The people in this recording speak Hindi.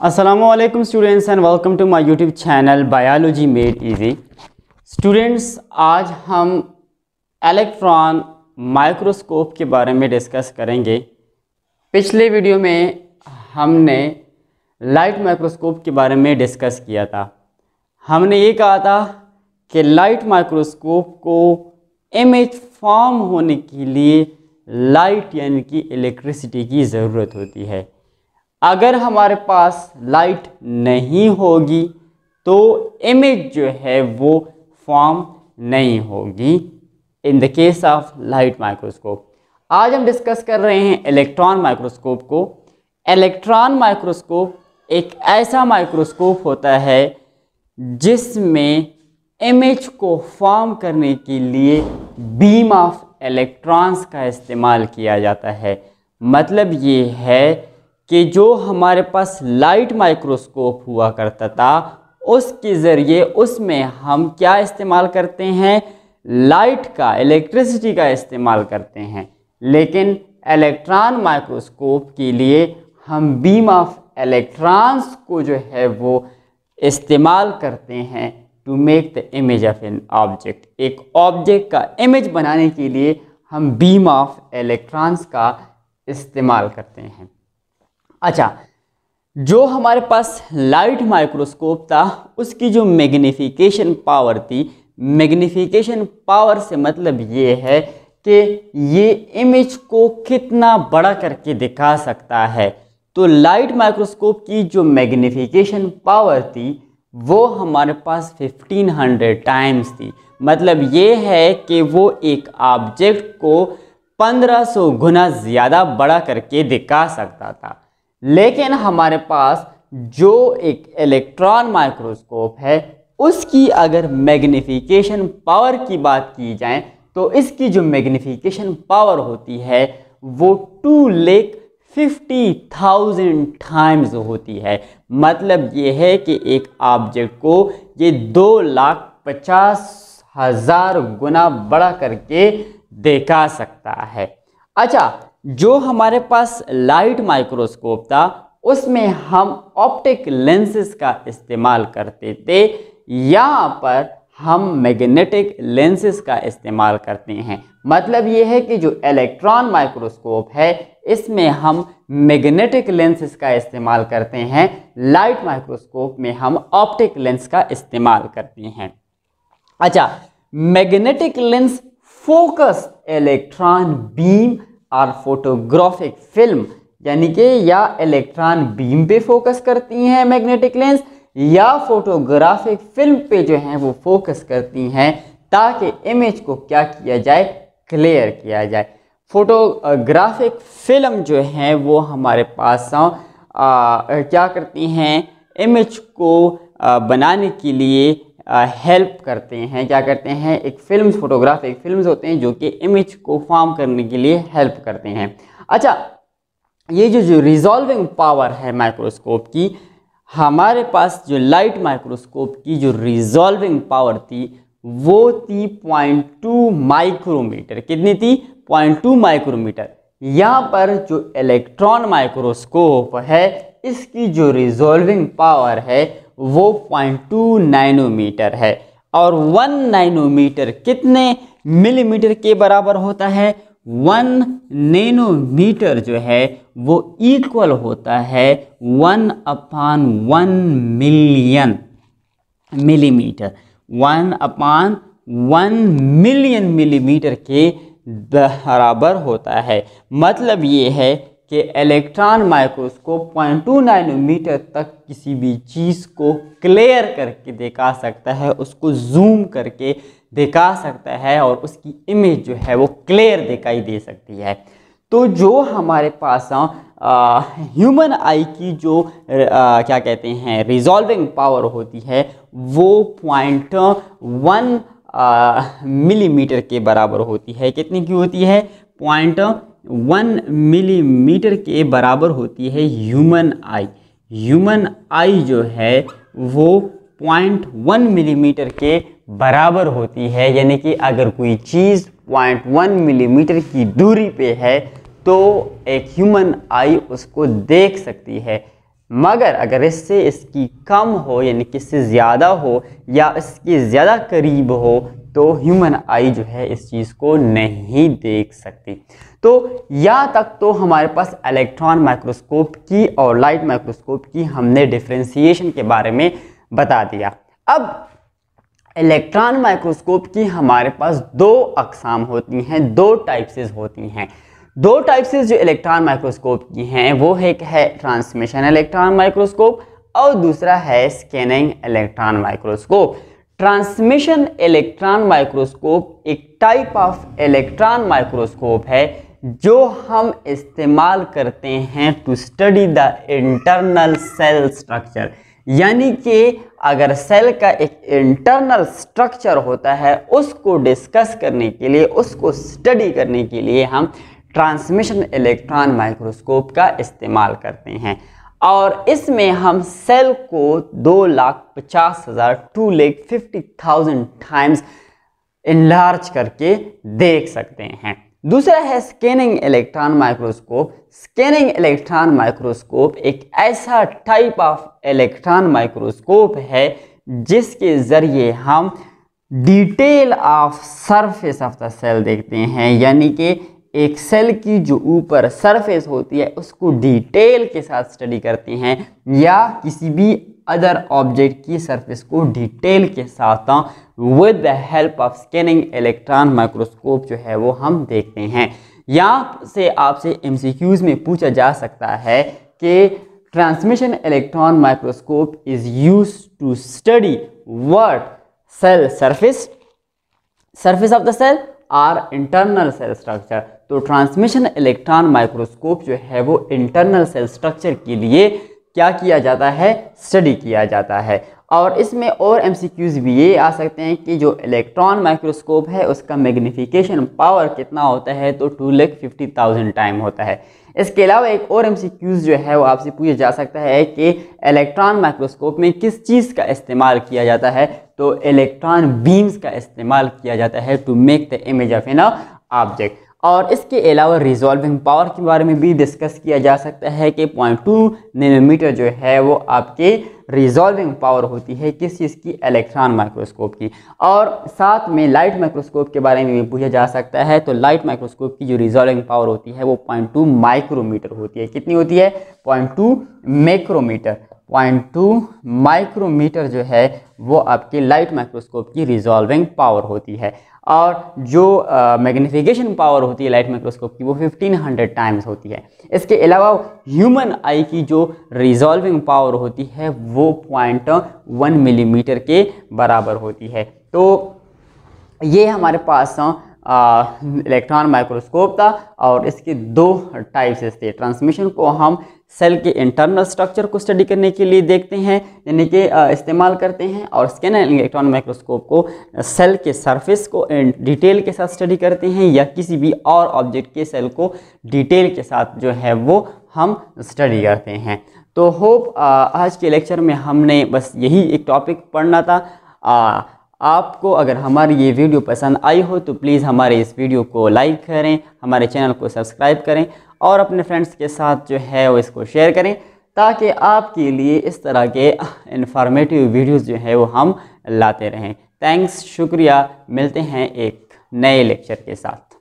Assalamualaikum students and welcome to my YouTube channel Biology Made Easy। Students, आज हम इलेक्ट्रॉन माइक्रोस्कोप के बारे में डिस्कस करेंगे। पिछले वीडियो में हमने लाइट माइक्रोस्कोप के बारे में डिस्कस किया था। हमने ये कहा था कि लाइट माइक्रोस्कोप को इमेज फॉर्म होने के लिए लाइट यानी कि इलेक्ट्रिसिटी की ज़रूरत होती है। अगर हमारे पास लाइट नहीं होगी तो इमेज जो है वो फॉर्म नहीं होगी in the case of light microscope. आज हम डिस्कस कर रहे हैं इलेक्ट्रॉन माइक्रोस्कोप को। इलेक्ट्रॉन माइक्रोस्कोप एक ऐसा माइक्रोस्कोप होता है जिसमें इमेज को फॉर्म करने के लिए बीम ऑफ इलेक्ट्रॉन्स का इस्तेमाल किया जाता है। मतलब ये है कि जो हमारे पास लाइट माइक्रोस्कोप हुआ करता था उसके ज़रिए उसमें हम क्या इस्तेमाल करते हैं, लाइट का, इलेक्ट्रिसिटी का इस्तेमाल करते हैं। लेकिन इलेक्ट्रॉन माइक्रोस्कोप के लिए हम बीम ऑफ इलेक्ट्रॉन्स को जो है वो इस्तेमाल करते हैं to make the image of an object. एक ऑब्जेक्ट का इमेज बनाने के लिए हम बीम ऑफ इलेक्ट्रॉन्स का इस्तेमाल करते हैं। अच्छा, जो हमारे पास लाइट माइक्रोस्कोप था उसकी जो मैग्नीफिकेशन पावर थी, मैग्नीफिकेशन पावर से मतलब ये है कि ये इमेज को कितना बड़ा करके दिखा सकता है। तो लाइट माइक्रोस्कोप की जो मैग्नीफिकेशन पावर थी वो हमारे पास 1500 टाइम्स थी। मतलब ये है कि वो एक ऑब्जेक्ट को 1500 गुना ज़्यादा बड़ा करके दिखा सकता था। लेकिन हमारे पास जो एक इलेक्ट्रॉन माइक्रोस्कोप है उसकी अगर मैग्नीफिकेशन पावर की बात की जाए तो इसकी जो मैग्नीफिकेशन पावर होती है वो 2,50,000 टाइम्स होती है। मतलब ये है कि एक ऑब्जेक्ट को ये 2,50,000 गुना बड़ा करके दिखा सकता है। अच्छा, जो हमारे पास लाइट माइक्रोस्कोप था उसमें हम ऑप्टिक लेंसेज का इस्तेमाल करते थे। यहाँ पर हम मैग्नेटिक लेंसेज का इस्तेमाल करते हैं। मतलब ये है कि जो इलेक्ट्रॉन माइक्रोस्कोप है इसमें हम मैग्नेटिक लेंसेज का इस्तेमाल करते हैं, लाइट माइक्रोस्कोप में हम ऑप्टिक लेंस का इस्तेमाल करते हैं। अच्छा, magnetic lens focus electron beam और फोटोग्राफिक फिल्म यानी कि या इलेक्ट्रॉन बीम पे फोकस करती हैं मैग्नेटिक लेंस, या फोटोग्राफिक फिल्म पे जो है वो फोकस करती हैं ताकि इमेज को क्या किया जाए, क्लियर किया जाए। फोटोग्राफिक फिल्म जो है वो हमारे पास क्या करती हैं, इमेज को बनाने के लिए हेल्प करते हैं। क्या करते हैं, एक फिल्म्स, फोटोग्राफिक फिल्म्स होते हैं जो कि इमेज को फॉर्म करने के लिए हेल्प करते हैं। अच्छा, ये जो रिजॉल्विंग पावर है माइक्रोस्कोप की, हमारे पास जो लाइट माइक्रोस्कोप की जो रिजॉल्विंग पावर थी वो थी 0.2 माइक्रोमीटर। कितनी थी? 0.2 माइक्रोमीटर। यहाँ पर जो इलेक्ट्रॉन माइक्रोस्कोप है इसकी जो रिजॉल्विंग पावर है वो 0.2 नैनोमीटर है। और 1 नैनोमीटर कितने मिलीमीटर के बराबर होता है? 1 नैनोमीटर जो है वो इक्वल होता है 1/1 मिलियन मिलीमीटर। 1/1 मिलियन मिलीमीटर के बराबर होता है। मतलब ये है कि इलेक्ट्रॉन माइक्रोस्कोप 0.2 नैनोमीटर तक किसी भी चीज़ को क्लियर करके दिखा सकता है, उसको जूम करके दिखा सकता है और उसकी इमेज जो है वो क्लियर दिखाई दे सकती है। तो जो हमारे पास ह्यूमन आई की जो क्या कहते हैं रिजॉल्विंग पावर होती है वो 0.1 मिलीमीटर के बराबर होती है। कितनी की होती है? 0.1 मिलीमीटर के बराबर होती है ह्यूमन आई। ह्यूमन आई जो है वो 0.1 मिलीमीटर के बराबर होती है। यानी कि अगर कोई चीज़ 0.1 मिलीमीटर की दूरी पे है तो एक ह्यूमन आई उसको देख सकती है। मगर अगर इससे इसकी कम हो यानी कि इससे ज़्यादा हो या इसके ज़्यादा करीब हो तो ह्यूमन आई जो है इस चीज़ को नहीं देख सकती। तो यहाँ तक तो हमारे पास इलेक्ट्रॉन माइक्रोस्कोप की और लाइट माइक्रोस्कोप की हमने डिफरेंशिएशन के बारे में बता दिया। अब इलेक्ट्रॉन माइक्रोस्कोप की हमारे पास दो अक़साम होती हैं, दो टाइप्सेस होती हैं। दो टाइप्सेस जो इलेक्ट्रॉन माइक्रोस्कोप की हैं वो एक है ट्रांसमिशन इलेक्ट्रॉन माइक्रोस्कोप और दूसरा है scanning electron microscope. Transmission electron microscope एक टाइप ऑफ इलेक्ट्रॉन माइक्रोस्कोप है जो हम इस्तेमाल करते हैं to study the internal cell structure, यानी कि अगर सेल का एक इंटरनल स्ट्रक्चर होता है उसको डिस्कस करने के लिए, उसको स्टडी करने के लिए हम ट्रांसमिशन इलेक्ट्रॉन माइक्रोस्कोप का इस्तेमाल करते हैं। और इसमें हम सेल को 2,50,000 2,50,000 टाइम्स इनलार्ज करके देख सकते हैं। दूसरा है scanning electron microscope. Scanning electron microscope एक ऐसा टाइप ऑफ इलेक्ट्रॉन माइक्रोस्कोप है जिसके ज़रिए हम detail of surface of the cell देखते हैं, यानी कि एक सेल की जो ऊपर सरफेस होती है उसको डिटेल के साथ स्टडी करते हैं या किसी भी अदर ऑब्जेक्ट की सरफेस को डिटेल के साथ with the help of scanning electron microscope जो है वो हम देखते हैं। यहाँ से आपसे MCQs में पूछा जा सकता है कि transmission electron microscope is used to study what cell surface of the cell और इंटरनल सेल स्ट्रक्चर। तो ट्रांसमिशन इलेक्ट्रॉन माइक्रोस्कोप जो है वो इंटरनल सेल स्ट्रक्चर के लिए क्या किया जाता है, स्टडी किया जाता है। और इसमें और MCQs भी ये आ सकते हैं कि जो इलेक्ट्रॉन माइक्रोस्कोप है उसका मैग्नीफिकेशन पावर कितना होता है, तो 2,50,000 टाइम होता है। इसके अलावा एक और MCQs जो है वो आपसे पूछा जा सकता है कि इलेक्ट्रॉन माइक्रोस्कोप में किस चीज़ का इस्तेमाल किया जाता है, तो इलेक्ट्रॉन बीम्स का इस्तेमाल किया जाता है to make the image of an object. और इसके अलावा रिजॉल्विंग पावर के बारे में भी डिस्कस किया जा सकता है कि 0.2 नैनोमीटर जो है वो आपके रिजॉल्विंग पावर होती है किस चीज़ की, इलेक्ट्रॉन माइक्रोस्कोप की। और साथ में लाइट माइक्रोस्कोप के बारे में भी पूछा जा सकता है, तो लाइट माइक्रोस्कोप की जो रिजॉल्विंग पावर होती है वो 0.2 माइक्रोमीटर होती है। कितनी होती है? 0.2 माइक्रोमीटर। 0.2 माइक्रोमीटर जो है वो आपकी लाइट माइक्रोस्कोप की रिजॉल्विंग पावर होती है। और जो मैग्नीफिकेशन पावर होती है लाइट माइक्रोस्कोप की वो 1500 टाइम्स होती है। इसके अलावा ह्यूमन आई की जो रिजॉल्विंग पावर होती है वो 0.1 मिलीमीटर के बराबर होती है। तो ये हमारे पास इलेक्ट्रॉन माइक्रोस्कोप था और इसके दो टाइप्स थे। ट्रांसमिशन को हम सेल के इंटरनल स्ट्रक्चर को स्टडी करने के लिए देखते हैं, यानी कि इस्तेमाल करते हैं, और स्कैनिंग इलेक्ट्रॉन माइक्रोस्कोप को सेल के सरफेस को डिटेल के साथ स्टडी करते हैं या किसी भी और ऑब्जेक्ट के सेल को डिटेल के साथ जो है वो हम स्टडी करते हैं। तो होप आज के लेक्चर में हमने बस यही एक टॉपिक पढ़ना था। आपको अगर हमारी ये वीडियो पसंद आई हो तो प्लीज़ हमारे इस वीडियो को लाइक करें, हमारे चैनल को सब्सक्राइब करें और अपने फ्रेंड्स के साथ जो है वो इसको शेयर करें ताकि आपके लिए इस तरह के इन्फॉर्मेटिव वीडियोस जो है वो हम लाते रहें। थैंक्स, शुक्रिया। मिलते हैं एक नए लेक्चर के साथ।